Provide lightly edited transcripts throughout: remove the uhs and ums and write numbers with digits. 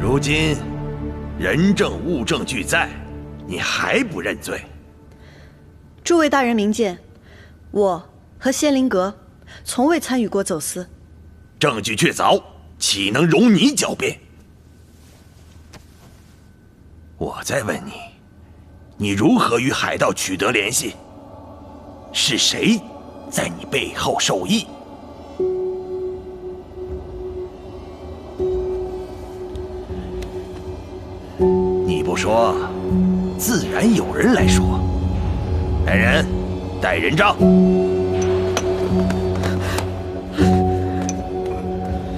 如今人证物证俱在，你还不认罪？诸位大人明鉴，我和仙灵阁从未参与过走私，证据确凿，岂能容你狡辩？我再问你，你如何与海盗取得联系？是谁在你背后授意？你不说，自然有人来说。来人，带人杖。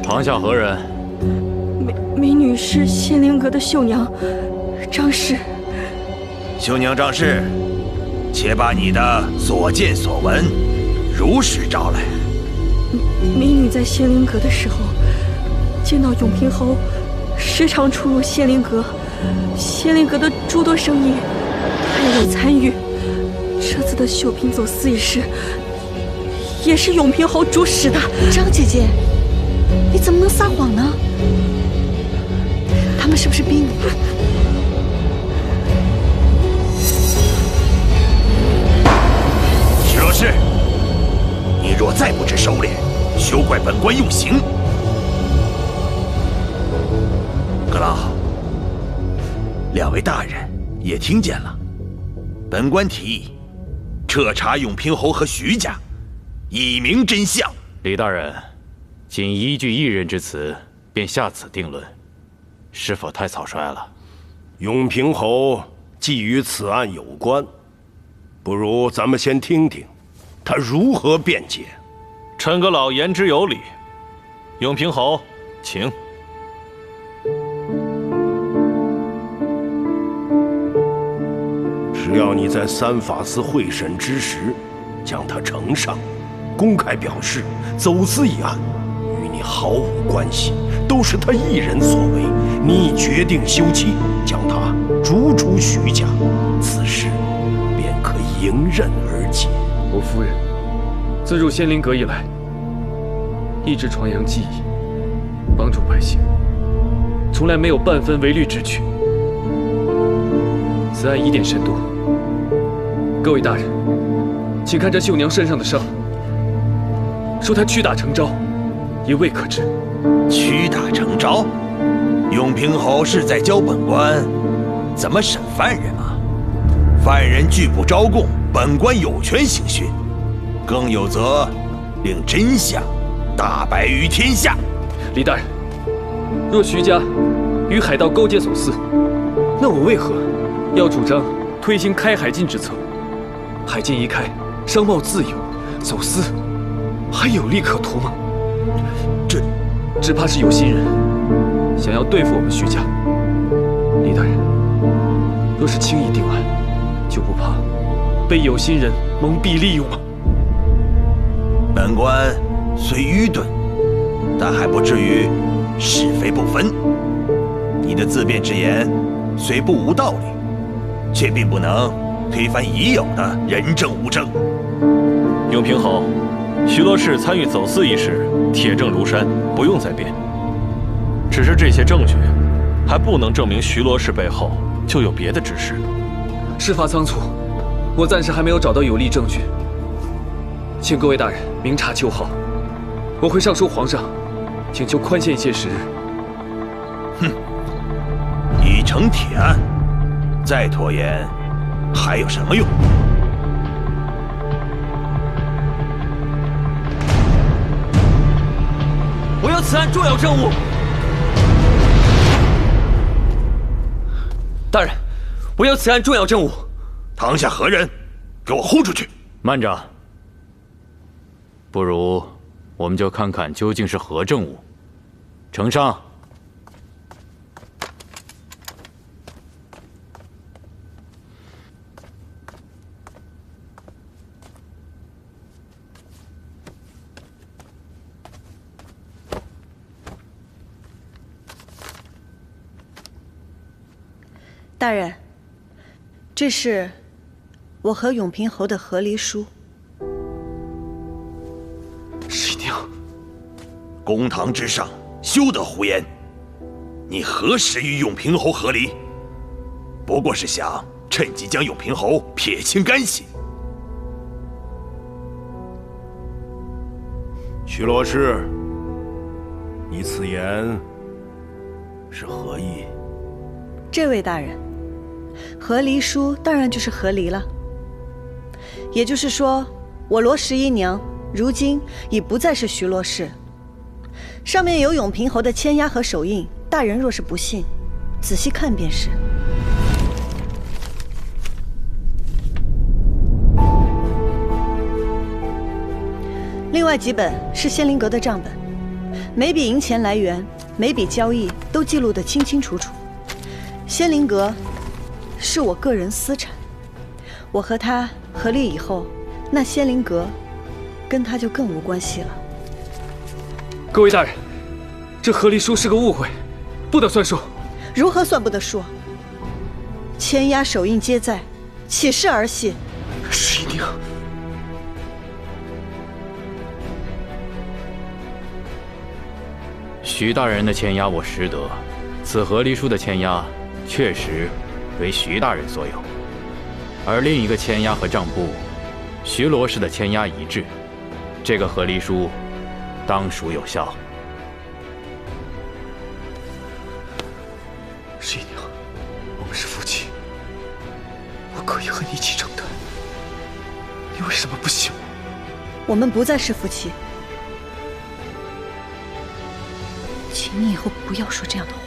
堂下何人？美女是仙灵阁的绣娘张氏。绣娘张氏，且把你的所见所闻如实招来。美女在仙灵阁的时候，见到永平侯时常出入仙灵阁，仙灵阁的诸多生意，她也有参与。这次的绣品走私一事，也是永平侯主使的。张姐姐，你怎么能撒谎呢？他们是不是逼你？徐罗氏，你若再不知收敛，休怪本官用刑。阁老，两位大人也听见了，本官提议彻查永平侯和徐家，以明真相。李大人，仅依据一人之词便下此定论，是否太草率了？永平侯既与此案有关，不如咱们先听听他如何辩解。陈阁老言之有理，永平侯，请。只要你在三法司会审之时将他呈上，公开表示走私一案与你毫无关系，都是他一人所为，你已决定休妻，将他逐出徐家，此事便可迎刃而解。我夫人自入仙灵阁以来，一直传扬技艺，帮助百姓，从来没有半分违律之举。此案疑点甚多，各位大人，请看这绣娘身上的伤，说她屈打成招，也未可知。屈打成招？永平侯是在教本官怎么审犯人吗？犯人拒不招供，本官有权刑讯，更有责令真相大白于天下。李大人，若徐家与海盗勾结走私，那我为何要主张推行开海禁之策？海禁一开，商贸自由，走私还有利可图吗？这只怕是有心人想要对付我们徐家。李大人，若是轻易定案，就不怕被有心人蒙蔽利用吗？本官虽愚钝，但还不至于是非不分。你的自辩之言虽不无道理，却并不能推翻已有的人证物证。永平侯，徐罗氏参与走私一事，铁证如山，不用再辩。只是这些证据还不能证明徐罗氏背后就有别的指使。事发仓促，我暂时还没有找到有力证据，请各位大人明察秋毫。我会上书皇上，请求宽限一些时日。哼，已成铁案，再拖延还有什么用？我有此案重要证物。大人，我有此案重要证物。堂下何人？给我轰出去！慢着，不如我们就看看究竟是何证物。呈上。大人，这是我和永平侯的和离书。师娘，公堂之上，休得胡言！你何时与永平侯和离？不过是想趁机将永平侯撇清干系。徐罗氏，你此言是何意？这位大人，和离书当然就是和离了。也就是说，我罗十一娘如今已不再是徐罗氏，上面有永平侯的签押和手印。大人若是不信，仔细看便是。另外几本是仙灵阁的账本，每笔银钱来源、每笔交易都记录得清清楚楚。仙灵阁是我个人私产，我和他合立以后，那仙灵阁跟他就更无关系了。各位大人，这和离书是个误会，不得算数。如何算不得数？签押手印皆在，岂是儿戏？十一娘，徐大人的签押我识得，此和离书的签押确实为徐大人所有，而另一个签押和账簿，徐罗氏的签押一致，这个和离书当属有效。十一娘，我们是夫妻，我可以和你一起承担，你为什么不信我？我们不再是夫妻，请你以后不要说这样的话。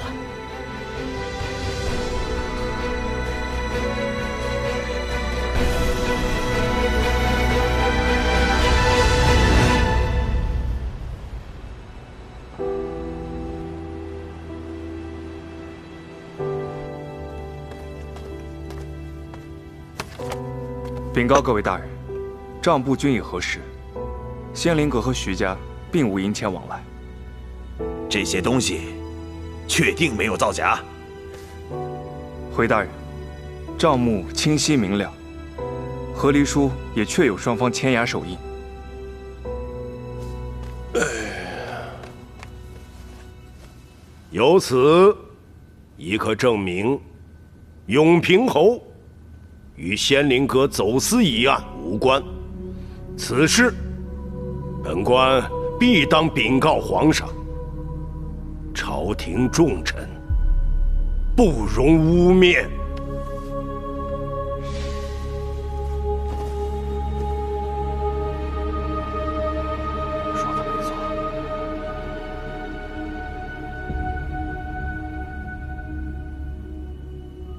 禀告各位大人，账簿均已核实，仙灵阁和徐家并无银钱往来。这些东西确定没有造假？回大人，账目清晰明了，和离书也确有双方签押手印。由此已可证明，永平侯与仙灵阁走私一案无关。此事，本官必当禀告皇上。朝廷重臣不容污蔑。